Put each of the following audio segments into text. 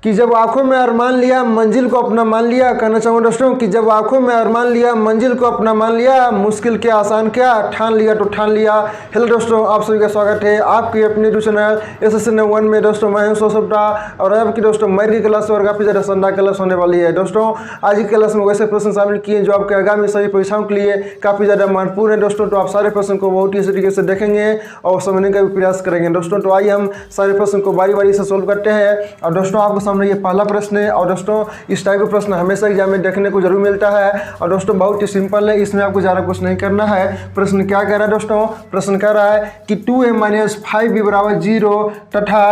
कि जब आंखों में अरमान लिया मंजिल को अपना मान लिया। कहना चाहूँगा दोस्तों कि जब आंखों में अरमान लिया मंजिल को अपना मान लिया, मुश्किल क्या आसान क्या ठान लिया तो ठान लिया। हेलो दोस्तों, आप सभी का स्वागत है आपकी अपने यूट्यूब चैनल SSN 1 में। दोस्तों मैं हूं सोसप्टा और आपकी दोस्तों मैथ की क्लास और काफ़ी ज़्यादा शानदार क्लास होने वाली है। दोस्तों आज की क्लास में वैसे प्रश्न शामिल किए जो आपके आगामी सभी परीक्षाओं के लिए काफ़ी ज़्यादा महत्वपूर्ण है दोस्तों। तो आप सारे प्रश्न को बहुत ही इसी तरीके से देखेंगे और समझने का भी प्रयास करेंगे दोस्तों। तो आइए हम सारे प्रश्न को बारी बारी से सोल्व करते हैं। और दोस्तों आपके सामने ये पहला प्रश्न है और दोस्तों इस टाइप का प्रश्न हमेशा एग्जाम में देखने को जरूर मिलता है। और दोस्तों बहुत ही सिंपल है, इसमें आपको ज़्यादा कुछ नहीं करना है। प्रश्न क्या कह रहा है दोस्तों? प्रश्न कह रहा है कि 2a - 5b = 0 तथा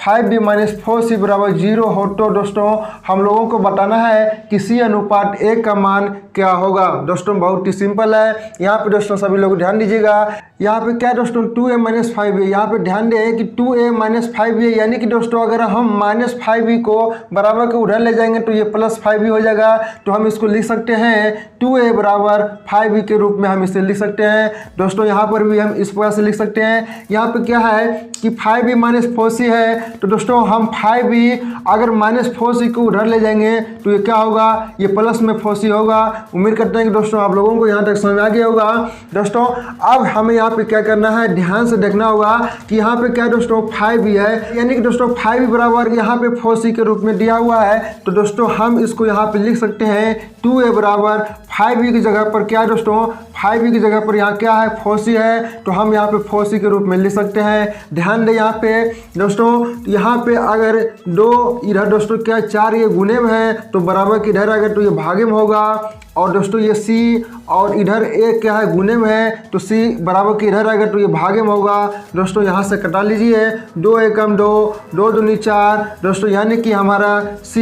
5b - 4c = 0 हो तो दोस्तों हम लोगों को बताना है कि c अनुपात a का मान क्या होगा। दोस्तों बहुत ही सिंपल है, यहाँ पे दोस्तों सभी लोग ध्यान दीजिएगा। यहाँ पे क्या दोस्तों 2a - 5b, यहाँ पे ध्यान दें कि 2a - 5b यानी कि दोस्तों अगर हम -5b को बराबर के उधर ले जाएंगे तो ये +5b हो जाएगा। तो हम इसको लिख सकते हैं 2a = 5b के रूप में हम इसे लिख सकते हैं दोस्तों। यहाँ पर भी हम इस प्रकार से लिख सकते हैं। यहाँ पे क्या है कि 5b - 4c है तो दोस्तों हम 5b अगर -4c को उधर ले जाएंगे तो ये क्या होगा, ये प्लस में 4c होगा। उम्मीद करते हैं कि दोस्तों आप लोगों को यहाँ तक समझ आ गया होगा। दोस्तों अब हमें यहाँ पे क्या करना है, ध्यान से देखना होगा कि यहाँ पे क्या दोस्तों 5b है यानी कि दोस्तों 5b बराबर यहाँ पे 4c के रूप में दिया हुआ है। तो दोस्तों हम इसको यहाँ पे लिख सकते हैं 2a = 5b की जगह पर क्या दोस्तों 5b की जगह पर यहाँ क्या है 4c है, तो हम यहाँ पे 4c के रूप में लिख सकते हैं। ध्यान दें यहाँ पे दोस्तों, यहाँ पे अगर 2 इधर दोस्तों क्या 4 ये गुणे में है तो बराबर के इधर अगर तो ये भागे में होगा। और दोस्तों ये c और इधर a क्या है गुणे में है तो c बराबर के इधर अगर तो ये भागे में होगा। दोस्तों यहाँ से कटा लीजिए 2 एकम 2 2 दूनी 4 दोस्तों, यानी कि हमारा c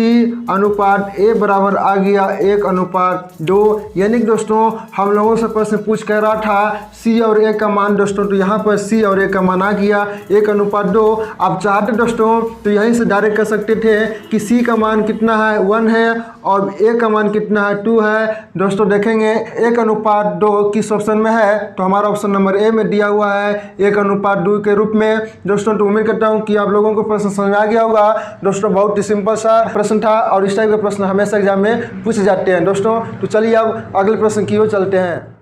अनुपात a बराबर आ गया 1:2। यानी कि दोस्तों हम लोगों से प्रश्न पूछ कर रहा था c और a का मान दोस्तों, तो यहाँ पर c और a का मान आ गया 1:2। आप चाहते दोस्तों तो यहीं से डायरेक्ट कर सकते थे कि c का मान कितना है 1 है और a का मान कितना है 2 है। दोस्तों देखेंगे 1:2 किस ऑप्शन में है, तो हमारा ऑप्शन नंबर ए में दिया हुआ है 1:2 के रूप में। दोस्तों तो उम्मीद करता हूं कि आप लोगों को प्रश्न समझ आ गया होगा। दोस्तों बहुत ही सिंपल सा प्रश्न था और इस टाइप के प्रश्न हमेशा एग्जाम में पूछे जाते हैं दोस्तों। तो चलिए अब अगले प्रश्न की ओर चलते हैं।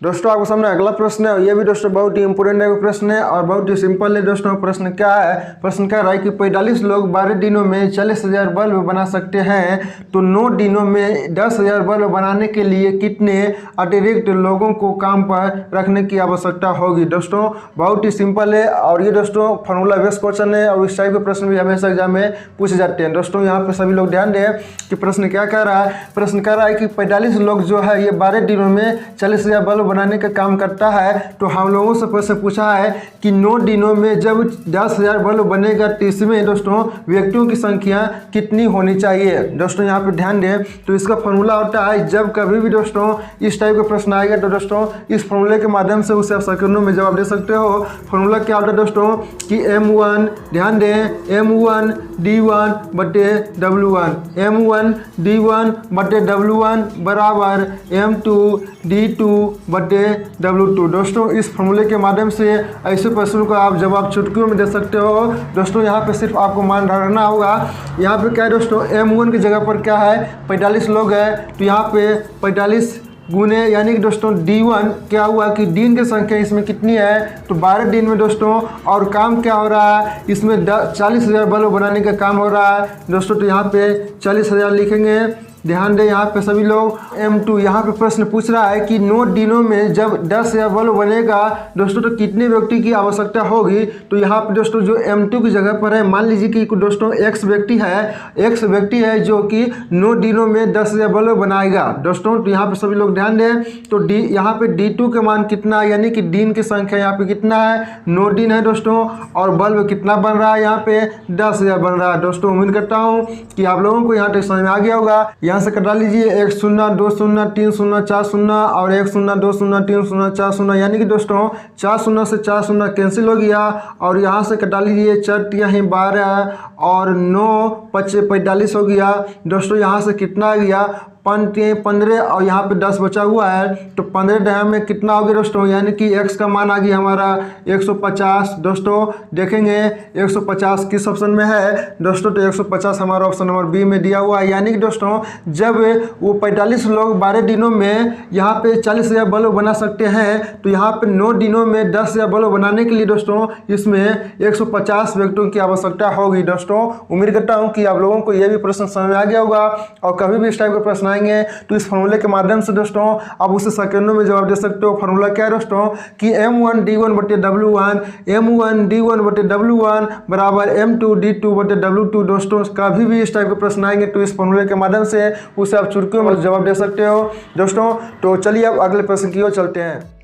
दोस्तों आपके सामने अगला प्रश्न है, ये भी दोस्तों बहुत ही इंपॉर्टेंट है प्रश्न है और बहुत ही सिंपल है दोस्तों। प्रश्न क्या है? प्रश्न कह रहा है कि 45 लोग 12 दिनों में 40,000 बल्ब बना सकते हैं तो 9 दिनों में 10,000 बल्ब बनाने के लिए कितने अतिरिक्त लोगों को काम पर रखने की आवश्यकता होगी। दोस्तों बहुत ही सिंपल है और ये दोस्तों फॉर्मूला बेस्ड क्वेश्चन है और इस टाइप के प्रश्न भी हमेशा एग्जाम में पूछे जाते हैं दोस्तों। यहाँ पर सभी लोग ध्यान दें कि प्रश्न क्या कह रहा है। प्रश्न कह रहा है कि 45 लोग जो है ये 12 दिनों में 40,000 बल्ब बनाने का काम करता है। तो हम लोगों से प्रश्न पूछा है कि 9 दिनों में जब 10,000 बल्ब बनेगा तो इसमें दोस्तों व्यक्तियों की संख्या कितनी होनी चाहिए। दोस्तों यहाँ पे ध्यान दें तो इसका फॉर्मूला होता है, जब कभी भी दोस्तों इस टाइप का प्रश्न आएगा तो दोस्तों इस फॉर्मूले के माध्यम से उसे आप सेकंडों में जवाब दे सकते हो। फॉर्मूला क्या होता है दोस्तों कि M1 ध्यान दें M1 D1 बटे W1 M1 D1 बटे W1 बराबर M2 D2 बटे W2। दोस्तों इस फॉर्मूले के माध्यम से ऐसे प्रश्नों का आप जवाब चुटकियों में दे सकते हो। दोस्तों यहाँ पे सिर्फ आपको मान रखना होगा। यहाँ पे क्या है दोस्तों M1 की जगह पर क्या है 45 लोग हैं तो यहाँ पे 45 गुने यानी कि दोस्तों D1 क्या हुआ कि दिन की संख्या इसमें कितनी है तो 12 दिन में दोस्तों। और काम क्या हो रहा है इसमें 40,000 बल्ब बनाने का काम हो रहा है दोस्तों। तो यहाँ पे 40,000 लिखेंगे। ध्यान दें यहाँ पे सभी लोग M2 यहाँ पे प्रश्न पूछ रहा है कि 9 दिनों में जब 10,000 बल्ब बनेगा दोस्तों तो कितने व्यक्ति की आवश्यकता होगी। तो यहाँ पे दोस्तों जो M2 की जगह पर है मान लीजिए कि दोस्तों X व्यक्ति है जो कि 9 दिनों में 10,000 बल्ब बनाएगा दोस्तों। तो यहाँ पे सभी लोग ध्यान दें तो यहाँ पे D2 के मान कितना है यानी कि दिन की संख्या यहाँ पे कितना है 9 दिन है दोस्तों। और बल्ब कितना बन रहा है यहाँ पे 10,000 बन रहा है दोस्तों। उम्मीद करता हूँ कि आप लोगों को यहाँ तक समझ में आ गया होगा। यहाँ यहाँ से कटा लीजिए 1 0 2 0 3 0 4 0 और 1 0 2 0 3 0 4 0, यानी कि दोस्तों 4 0 से 4 0 कैंसिल हो गया। और यहाँ से कटा लीजिए 4 यहाँ 12 और 9 5 45 हो गया। दोस्तों यहाँ से कितना आ गया 15 और यहाँ पे 10 बचा हुआ है, तो 15 डहा में कितना हो गया दोस्तों, यानी कि x का मान आ गया हमारा 150। दोस्तों देखेंगे 150 किस ऑप्शन में है दोस्तों, तो 150 हमारा ऑप्शन नंबर बी में दिया हुआ है। यानी कि दोस्तों जब वो 45 लोग 12 दिनों में यहाँ पे 40,000 बल्ब बना सकते हैं, तो यहाँ पे 9 दिनों में 10,000 बल्ब बनाने के लिए दोस्तों इसमें 150 व्यक्तियों की आवश्यकता होगी। दोस्तों उम्मीद करता हूँ कि आप लोगों को यह भी प्रश्न समझ में आ गया होगा, और कभी भी इस टाइप का प्रश्न तो इस फार्मूले के माध्यम से दोस्तों आप उसे सेकंडों में जवाब दे सकते हो। फार्मूला क्या है दोस्तों कि m1d1/w1 m1d1/w1 बराबर m2d2/w2। दोस्तों कभी भी इस टाइप के प्रश्न आएंगे तो इस फार्मूले के माध्यम से उसे आप चुटकियों में जवाब दे सकते हो। दोस्तों तो चलिए अब अगले प्रश्न की ओर चलते हैं।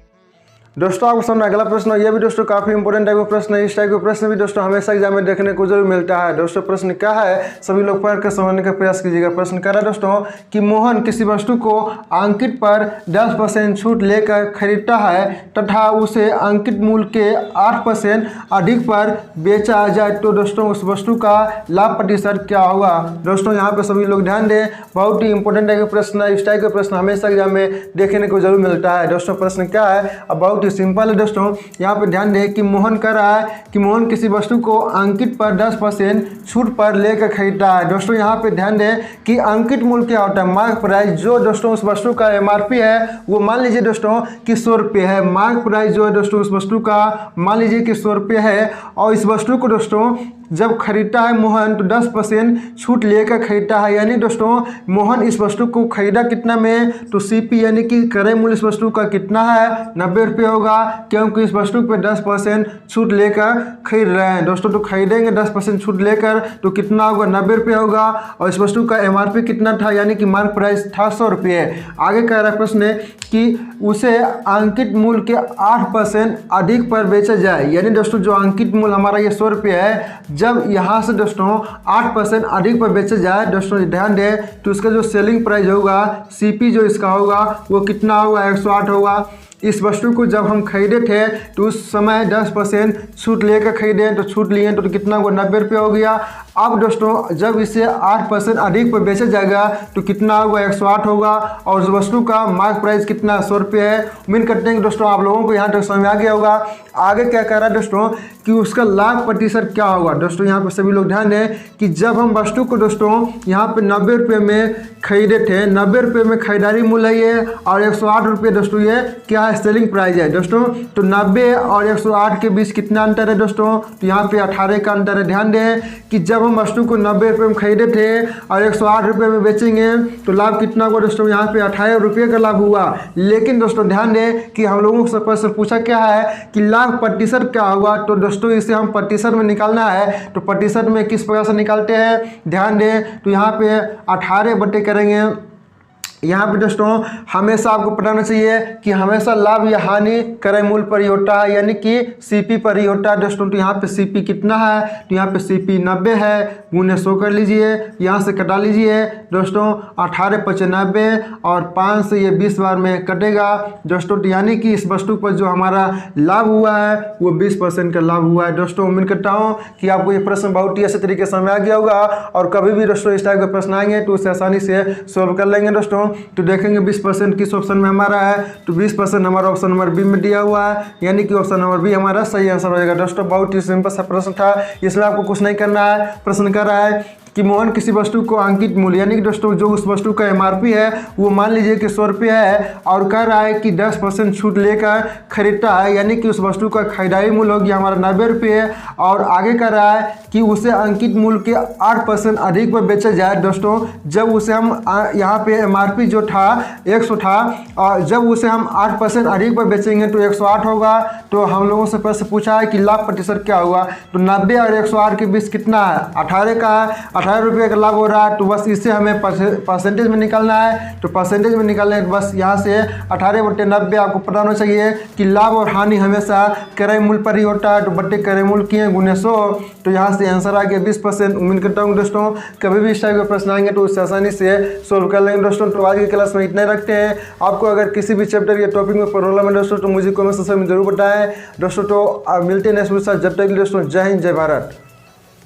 दोस्तों आपको सामने अगला प्रश्न, यह भी दोस्तों काफ़ी इंपॉर्टेंट टाइप का प्रश्न है। इस टाइप का प्रश्न भी दोस्तों हमेशा एग्जाम में देखने को जरूर मिलता है। दोस्तों प्रश्न क्या है, सभी लोग पढ़ कर समझने का प्रयास कीजिएगा। प्रश्न कह रहा है दोस्तों कि मोहन किसी वस्तु को अंकित पर 10% छूट लेकर खरीदता है तथा उसे अंकित मूल्य के 8% अधिक पर बेचा जाए, तो दोस्तों उस वस्तु का लाभ प्रतिशत क्या होगा। दोस्तों यहाँ पर सभी लोग ध्यान दें, बहुत ही इंपॉर्टेंट टाइप का प्रश्न है। इस टाइप का प्रश्न हमेशा एग्जाम में देखने को जरूर मिलता है। दोस्तों प्रश्न क्या है, अब बहुत सिंपल है। दोस्तों यहाँ पे ध्यान दें कि मोहन कह रहा है कि मोहन किसी वस्तु को अंकित पर 10% छूट पर लेकर खरीदता है। दोस्तों यहाँ पे ध्यान दें कि अंकित मूल्य क्या होता है, मार्क प्राइस। जो दोस्तों उस वस्तु का MRP है वो मान लीजिए दोस्तों कि 100 रुपये है। मार्क प्राइस जो है दोस्तों उस वस्तु का मान लीजिए कि 100 रुपये है, और इस वस्तु को दोस्तों जब खरीदता है मोहन तो 10% छूट लेकर खरीदता है। यानी दोस्तों मोहन इस वस्तु को खरीदा कितना में, तो CP यानी कि क्रय मूल्य इस वस्तु का कितना है 90 रुपये होगा, क्योंकि इस वस्तु पे 10% छूट लेकर खरीद रहे हैं। दोस्तों तो खरीदेंगे 10% छूट लेकर तो कितना होगा 90 रुपये होगा, और इस वस्तु का MRP कितना था यानी कि मार्क प्राइस था 100 रुपये। आगे कह रहा है प्रश्न कि उसे अंकित मूल्य के 8% अधिक पर बेचा जाए। यानी दोस्तों जो अंकित मूल्य हमारा ये 100 रुपये है, जब यहाँ से दोस्तों 8% अधिक पर बेचा जाए, दोस्तों ध्यान दें तो उसका जो सेलिंग प्राइस होगा CP जो इसका होगा वो कितना होगा 108 होगा। इस वस्तु को जब हम खरीदे थे तो उस समय 10% छूट लेकर खरीदे, तो छूट लिए तो कितना हुआ 90 रुपये हो गया। अब दोस्तों जब इसे 8% अधिक पर बेचा जाएगा तो कितना होगा 108 होगा, और उस वस्तु का मार्क प्राइस कितना 100 रुपये है। उम्मीद करते हैं कि दोस्तों आप लोगों को यहाँ तक समझ में आ गया होगा। आगे क्या कह रहा है दोस्तों कि उसका लाभ प्रतिशत क्या होगा। दोस्तों यहाँ पर सभी लोग ध्यान दें कि जब हम वस्तु को दोस्तों यहाँ पे 90 रुपये में खरीदे थे, 90 रुपये में खरीदारी मूल्य है ये, और 108 रुपये दोस्तों ये क्या है सेलिंग प्राइस है। दोस्तों तो 90 और 108 के बीच कितना अंतर है दोस्तों, तो यहाँ पे 18 का अंतर है। ध्यान दें कि जब हम वस्तु को 90 रुपये में खरीदे थे और 108 रुपये में बेचेंगे तो लाभ कितना हुआ दोस्तों, यहाँ पे 18 रुपये का लाभ हुआ। लेकिन दोस्तों ध्यान दें कि हम लोगों से प्रश्न पूछा क्या है कि लाभ प्रतिशत क्या होगा, तो दोस्तों इसे हम प्रतिशत में निकालना है। तो प्रतिशत में किस प्रकार से निकालते हैं, ध्यान दें तो यहाँ पे 18 बटे करेंगे। यहाँ पे दोस्तों हमेशा आपको पता होना चाहिए कि हमेशा लाभ या हानि क्रय मूल्य पर ही होता है, यानी कि CP पर ही होता है। दोस्तों तो यहाँ पे CP कितना है, तो यहाँ पे CP 90 है, गुने 100 कर लीजिए, यहाँ से कटा लीजिए दोस्तों 18 × 90 और 5 से ये 20 बार में कटेगा दोस्तों। तो यानी कि इस वस्तु पर जो हमारा लाभ हुआ है वो 20% का लाभ हुआ है। दोस्तों उम्मीद करता हूँ कि आपको ये प्रश्न बहुत ही अच्छे तरीके से समझ आ गया होगा, और कभी भी दोस्तों इस टाइप के प्रश्न आएंगे तो उसे आसानी से सॉल्व कर लेंगे। दोस्तों तो देखेंगे 20% किस ऑप्शन में हमारा है, तो 20% हमारा ऑप्शन नंबर बी में दिया हुआ है, यानी कि ऑप्शन नंबर बी हमारा सही आंसर हो जाएगा। दोस्तों बहुत ही सिंपल सा प्रश्न था, इसमें आपको कुछ नहीं करना है। प्रश्न कर रहा है कि मोहन किसी वस्तु को अंकित मूल्य, यानी कि दोस्तों जो उस वस्तु का MRP है वो मान लीजिए कि 100 रुपये है, और कह रहा है कि 10% छूट लेकर खरीदता है, यानी कि उस वस्तु का खरीदारी मूल्य हो गया हमारा 90 रुपये। और आगे कह रहा है कि उसे अंकित मूल्य के 8% अधिक पर बेचा जाए। दोस्तों जब उसे हम यहाँ पे MRP जो था 100 था, और जब उसे हम 8% अधिक पर बेचेंगे तो 108 होगा। तो हम लोगों से प्रश्न पूछा है कि लाभ प्रतिशत क्या होगा, तो 90 और 108 के बीच कितना है 18 का है। 18 रुपये का लाभ हो रहा है, तो बस इससे हमें परसेंटेज में निकालना है। तो परसेंटेज में निकालने के बस यहाँ से 18/90 आपको पता होना चाहिए कि लाभ और हानि हमेशा क्रय मूल्य पर ही होता है। तो बट्टे क्रय मूल्य किए गुने 100, तो यहाँ से आंसर आ गया 20%। उम्मीद करता हूँ दोस्तों कभी भी इस टाइप के प्रश्न आएंगे तो उससे आसानी से सोल्व कर लेंगे दोस्तों। तो आज की क्लास में इतना ही रखते हैं। आपको अगर किसी भी चैप्टर या टॉपिक में प्रॉब्लम है दोस्तों तो मुझे कमेंट सेक्शन में जरूर बताएं दोस्तों। तो मिलते हैं नेक्स्ट वीडियो के साथ, जब तक दोस्तों जय हिंद जय भारत।